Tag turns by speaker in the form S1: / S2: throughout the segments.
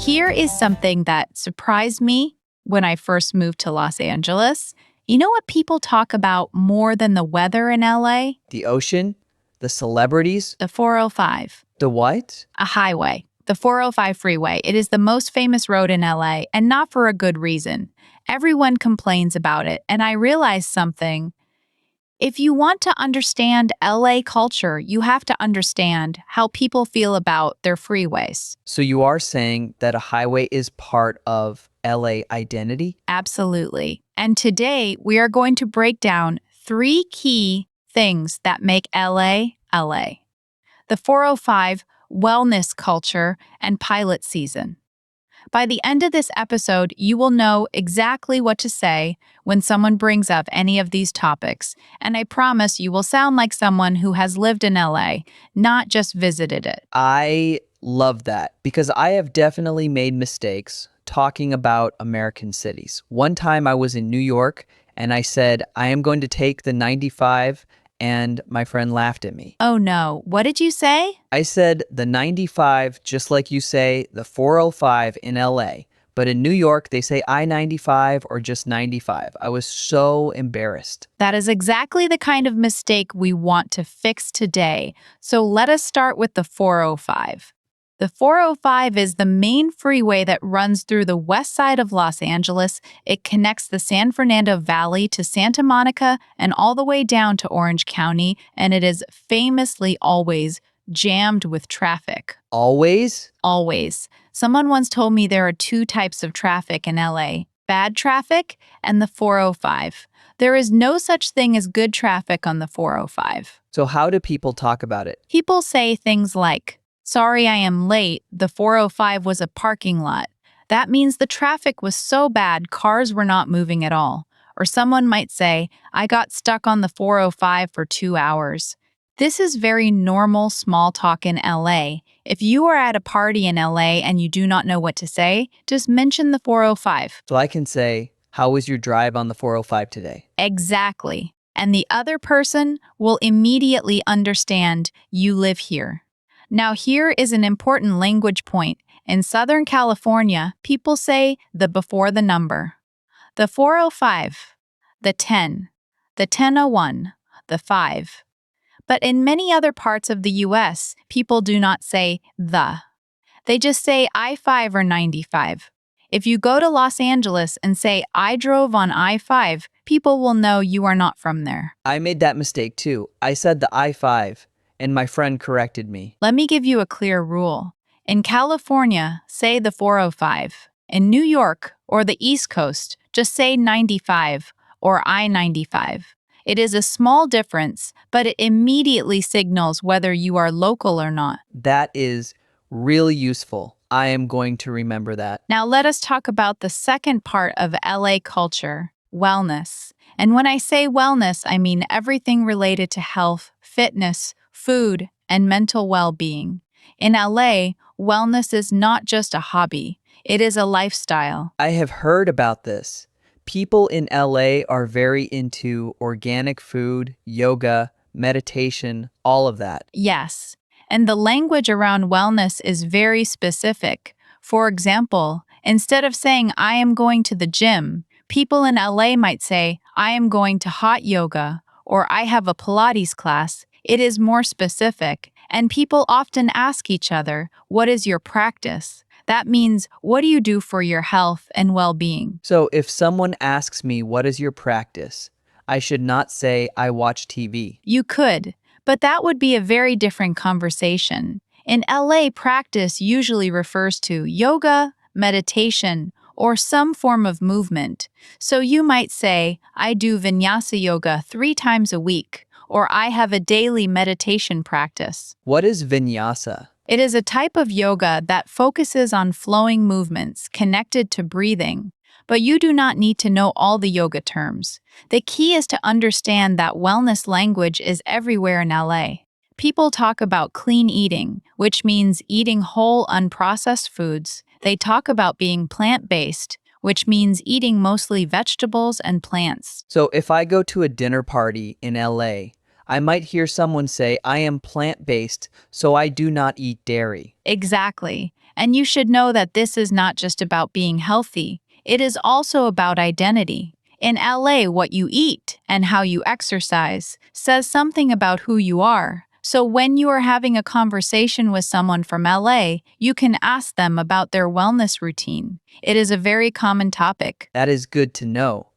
S1: Here is something that surprised me when I first moved to Los Angeles. You know what people talk about more than the weather in LA?
S2: The ocean, the celebrities,
S1: The 405,
S2: the what?
S1: a highway. The 405 freeway. It is the most famous road in LA, and not for a good reason. Everyone complains about it, and I realized something. If you want to understand LA culture, you have to understand how people feel about their freeways.
S2: So you are saying that a highway is part of LA identity?
S1: Absolutely. And today we are going to break down 3 key things that make LA LA. The 405, wellness culture, and pilot season. By the end of this episode, you will know exactly what to say when someone brings up any of these topics, and I promise you will sound like someone who has lived in LA, not just visited it.
S2: I love that because I have definitely made mistakes talking about American cities. One time I was in New York and I said, I am going to take the 95, and my friend laughed at me.
S1: Oh no, what did you say?
S2: I said the 95, just like you say the 405 in LA. But in New York, they say I-95 or just 95. I was so embarrassed.
S1: That is exactly the kind of mistake we want to fix today. So let us start with the 405. The 405 is the main freeway that runs through the west side of Los Angeles. It connects the San Fernando Valley to Santa Monica and all the way down to Orange County, and it is famously always jammed with traffic.
S2: Always?
S1: Always. Someone once told me there are 2 types of traffic in LA, bad traffic and the 405. There is no such thing as good traffic on the 405.
S2: So how do people talk about it?
S1: People say things like, "Sorry I am late, the 405 was a parking lot." That means the traffic was so bad cars were not moving at all. Or someone might say, "I got stuck on the 405 for 2 hours." This is very normal small talk in LA. If you are at a party in LA and you do not know what to say, just mention the 405.
S2: So I can say, how was your drive on the 405 today?
S1: Exactly. And the other person will immediately understand you live here. Now, here is an important language point. In Southern California, people say the before the number. The 405, the 10, the 1001, the 5. But in many other parts of the US, people do not say the. They just say I-5 or 95. If you go to Los Angeles and say I drove on I-5, people will know you are not from there.
S2: I made that mistake too. I said the I-5, and my friend corrected me.
S1: Let me give you a clear rule. In California, say the 405. In New York or the East Coast, just say 95 or I-95. It is a small difference, but it immediately signals whether you are local or not.
S2: That is really useful. I am going to remember that.
S1: Now let us talk about the second part of LA culture, wellness. And when I say wellness, I mean everything related to health, fitness, food, and mental well-being. In LA, wellness is not just a hobby, it is a lifestyle.
S2: I have heard about this. People in LA are very into organic food, yoga, meditation, all of that.
S1: Yes, and the language around wellness is very specific. For example, instead of saying I am going to the gym, people in LA might say I am going to hot yoga or I have a Pilates class. It is more specific, and people often ask each other, what is your practice? That means, what do you do for your health and well-being?
S2: So if someone asks me, what is your practice? I should not say, I watch TV.
S1: You could, but that would be a very different conversation. In LA, practice usually refers to yoga, meditation, or some form of movement. So you might say, I do vinyasa yoga 3 times a week, or I have a daily meditation practice.
S2: What is vinyasa?
S1: It is a type of yoga that focuses on flowing movements connected to breathing, but you do not need to know all the yoga terms. The key is to understand that wellness language is everywhere in LA. People talk about clean eating, which means eating whole, unprocessed foods. They talk about being plant-based, which means eating mostly vegetables and plants.
S2: So if I go to a dinner party in LA, I might hear someone say, I am plant-based, so I do not eat dairy.
S1: Exactly. And you should know that this is not just about being healthy, it is also about identity. In LA, what you eat and how you exercise says something about who you are. So when you are having a conversation with someone from LA, you can ask them about their wellness routine. It is a very common topic.
S2: That is good to know.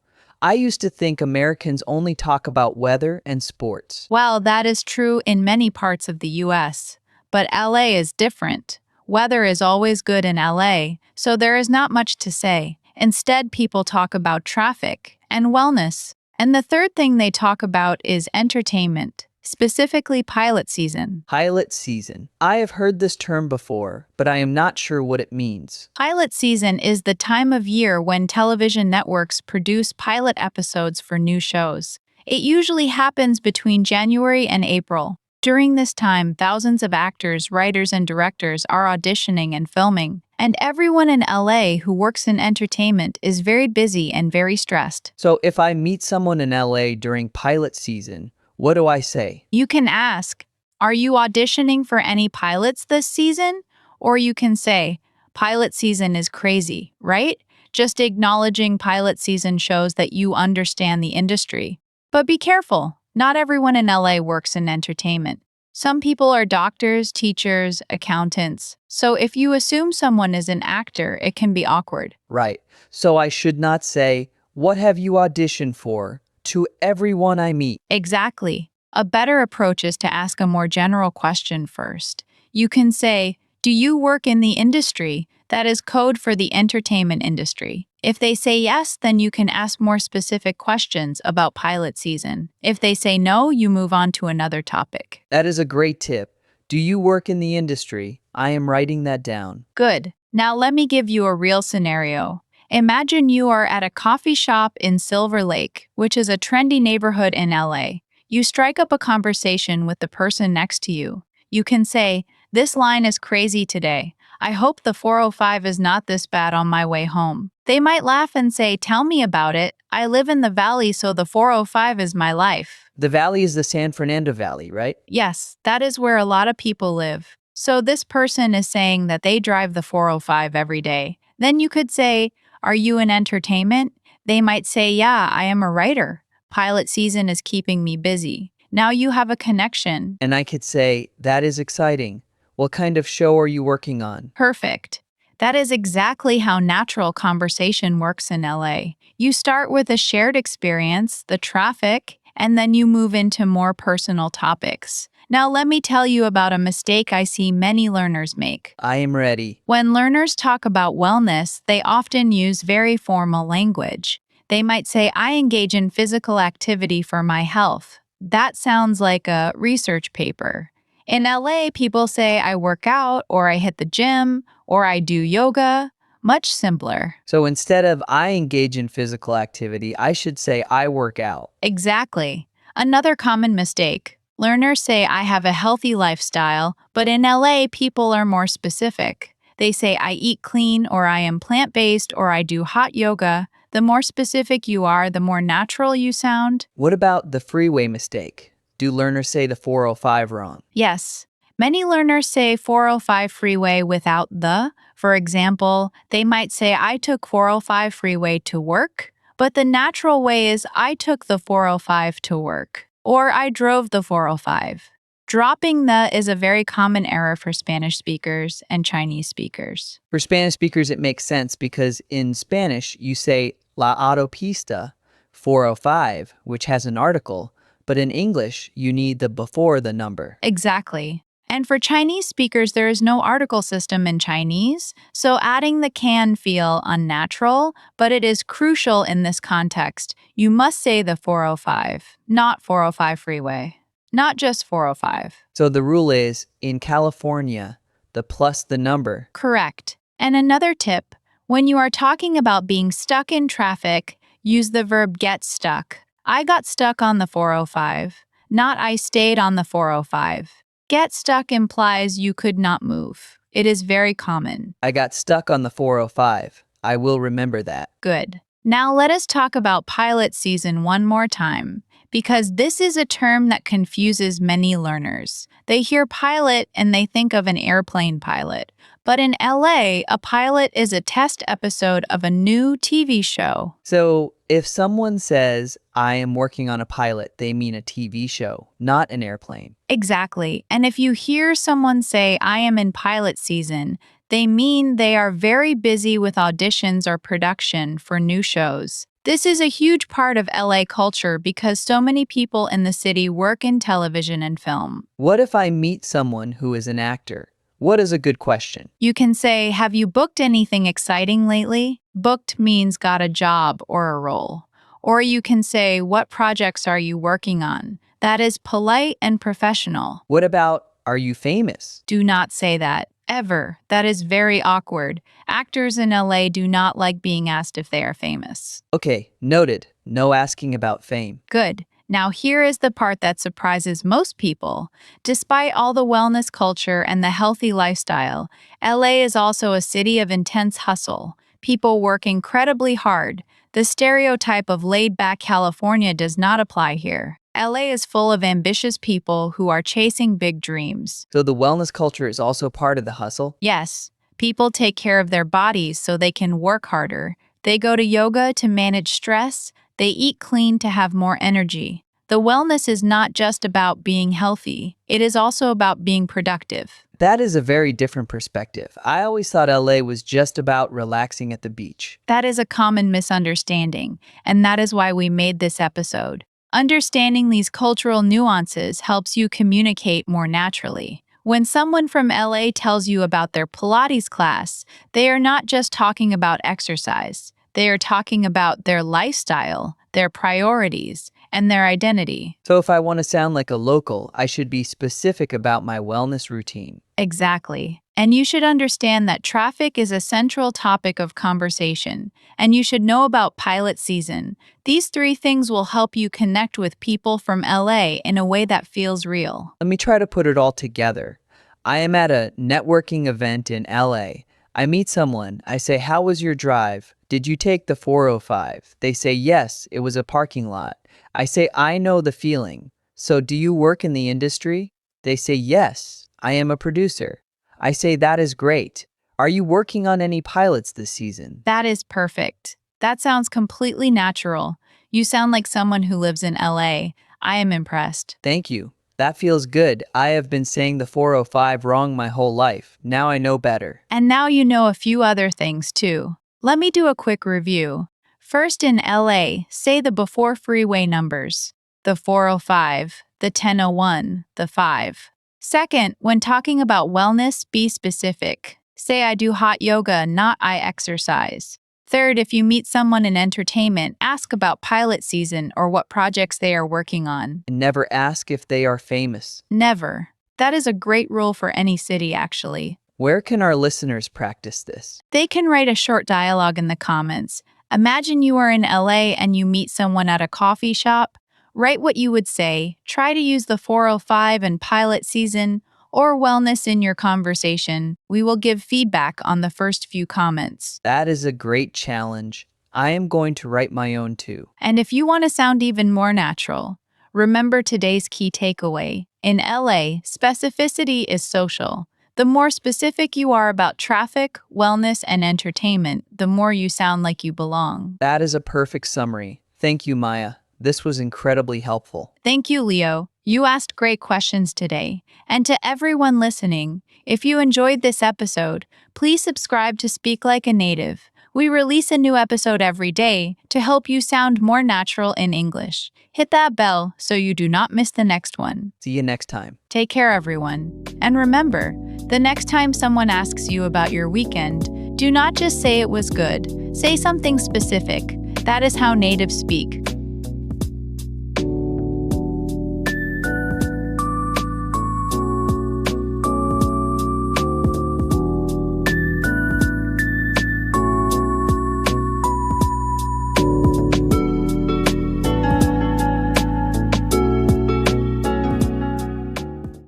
S2: I used to think Americans only talk about weather and sports.
S1: Well, that is true in many parts of the US, but LA is different. Weather is always good in LA, so there is not much to say. Instead, people talk about traffic and wellness. And the third thing they talk about is entertainment, specifically pilot season.
S2: Pilot season. I have heard this term before, but I am not sure what it means.
S1: Pilot season is the time of year when television networks produce pilot episodes for new shows. It usually happens between January and April. During this time, thousands of actors, writers, and directors are auditioning and filming. And everyone in LA who works in entertainment is very busy and very stressed.
S2: So if I meet someone in LA during pilot season, what do I say?
S1: You can ask, "Are you auditioning for any pilots this season?" Or you can say, "Pilot season is crazy, right?" Just acknowledging pilot season shows that you understand the industry. But be careful, not everyone in LA works in entertainment. Some people are doctors, teachers, accountants. So if you assume someone is an actor, it can be awkward.
S2: Right. So I should not say, "What have you auditioned for?" to everyone I meet.
S1: Exactly. A better approach is to ask a more general question first. You can say, "Do you work in the industry?" That is code for the entertainment industry. If they say yes, then you can ask more specific questions about pilot season. If they say no, you move on to another topic.
S2: That is a great tip. Do you work in the industry? I am writing that down.
S1: Good. Now let me give you a real scenario. Imagine you are at a coffee shop in Silver Lake, which is a trendy neighborhood in LA. You strike up a conversation with the person next to you. You can say, "This line is crazy today. I hope the 405 is not this bad on my way home." They might laugh and say, "Tell me about it. I live in the valley, so the 405 is my life."
S2: The valley is the San Fernando Valley, right?
S1: Yes, that is where a lot of people live. So this person is saying that they drive the 405 every day. Then you could say, "Are you in entertainment?" They might say, "Yeah, I am a writer. Pilot season is keeping me busy." Now you have a connection.
S2: And I could say, "That is exciting. What kind of show are you working on?"
S1: Perfect. That is exactly how natural conversation works in LA. You start with a shared experience, the traffic, and then you move into more personal topics. Now let me tell you about a mistake I see many learners make.
S2: I am ready.
S1: When learners talk about wellness, they often use very formal language. They might say, "I engage in physical activity for my health." That sounds like a research paper. In LA, people say, "I work out," or "I hit the gym," or "I do yoga." Much simpler.
S2: So instead of "I engage in physical activity," I should say "I work out."
S1: Exactly. Another common mistake. Learners say, "I have a healthy lifestyle," but in LA, people are more specific. They say, "I eat clean," or "I am plant-based," or "I do hot yoga." The more specific you are, the more natural you sound.
S2: What about the freeway mistake? Do learners say the 405 wrong?
S1: Yes. Many learners say 405 freeway without the. For example, they might say, "I took 405 freeway to work," but the natural way is, "I took the 405 to work," or "I drove the 405. Dropping the is a very common error for Spanish speakers and Chinese speakers.
S2: For Spanish speakers, it makes sense because in Spanish, you say La Autopista 405, which has an article, but in English, you need the before the number.
S1: Exactly. And for Chinese speakers, there is no article system in Chinese, so adding the can feel unnatural, but it is crucial in this context. You must say the 405, not 405 freeway, not just 405.
S2: So the rule is, in California, the plus the number.
S1: Correct. And another tip, when you are talking about being stuck in traffic, use the verb get stuck. I got stuck on the 405, not I stayed on the 405. Get stuck implies you could not move. It is very common.
S2: I got stuck on the 405. I will remember that.
S1: Good. Now let us talk about pilot season one more time, because this is a term that confuses many learners. They hear pilot and they think of an airplane pilot. But in LA, a pilot is a test episode of a new TV show.
S2: So if someone says, I am working on a pilot, they mean a TV show, not an airplane.
S1: Exactly. And if you hear someone say, I am in pilot season, they mean they are very busy with auditions or production for new shows. This is a huge part of LA culture because so many people in the city work in television and film.
S2: What if I meet someone who is an actor? What is a good question?
S1: You can say, have you booked anything exciting lately? Booked means got a job or a role. Or you can say, what projects are you working on? That is polite and professional.
S2: What about, are you famous?
S1: Do not say that, ever. That is very awkward. Actors in LA do not like being asked if they are famous.
S2: Okay, noted. No asking about fame.
S1: Good. Now here is the part that surprises most people. Despite all the wellness culture and the healthy lifestyle, LA is also a city of intense hustle. People work incredibly hard. The stereotype of laid-back California does not apply here. LA is full of ambitious people who are chasing big dreams.
S2: So the wellness culture is also part of the hustle?
S1: Yes, people take care of their bodies so they can work harder. They go to yoga to manage stress. They eat clean to have more energy. The wellness is not just about being healthy. It is also about being productive.
S2: That is a very different perspective. I always thought LA was just about relaxing at the beach.
S1: That is a common misunderstanding, and that is why we made this episode. Understanding these cultural nuances helps you communicate more naturally. When someone from LA tells you about their Pilates class, they are not just talking about exercise. They are talking about their lifestyle, their priorities, and their identity.
S2: So if I want to sound like a local, I should be specific about my wellness routine.
S1: Exactly. And you should understand that traffic is a central topic of conversation, and you should know about pilot season. These 3 things will help you connect with people from LA in a way that feels real.
S2: Let me try to put it all together. I am at a networking event in LA. I meet someone. I say, how was your drive? Did you take the 405? They say, yes, it was a parking lot. I say, I know the feeling. So do you work in the industry? They say, yes, I am a producer. I say, that is great. Are you working on any pilots this season?
S1: That is perfect. That sounds completely natural. You sound like someone who lives in LA. I am impressed.
S2: Thank you. That feels good. I have been saying the 405 wrong my whole life. Now I know better.
S1: And now you know a few other things too. Let me do a quick review. First, in LA, say the before freeway numbers. The 405, the 1001, the 5. Second, when talking about wellness, be specific. Say I do hot yoga, not I exercise. Third, if you meet someone in entertainment, ask about pilot season or what projects they are working on.
S2: And never ask if they are famous.
S1: Never. That is a great rule for any city, actually.
S2: Where can our listeners practice this?
S1: They can write a short dialogue in the comments. Imagine you are in LA and you meet someone at a coffee shop. Write what you would say. Try to use the 405 and pilot season or wellness in your conversation. We will give feedback on the first few comments.
S2: That is a great challenge. I am going to write my own too.
S1: And if you want to sound even more natural, remember today's key takeaway. In LA, specificity is social. The more specific you are about traffic, wellness, and entertainment, the more you sound like you belong.
S2: That is a perfect summary. Thank you, Maya. This was incredibly helpful.
S1: Thank you, Leo. You asked great questions today. And to everyone listening, if you enjoyed this episode, please subscribe to Speak Like a Native. We release a new episode every day to help you sound more natural in English. Hit that bell so you do not miss the next one.
S2: See you next time.
S1: Take care, everyone. And remember, the next time someone asks you about your weekend, do not just say it was good. Say something specific. That is how natives speak.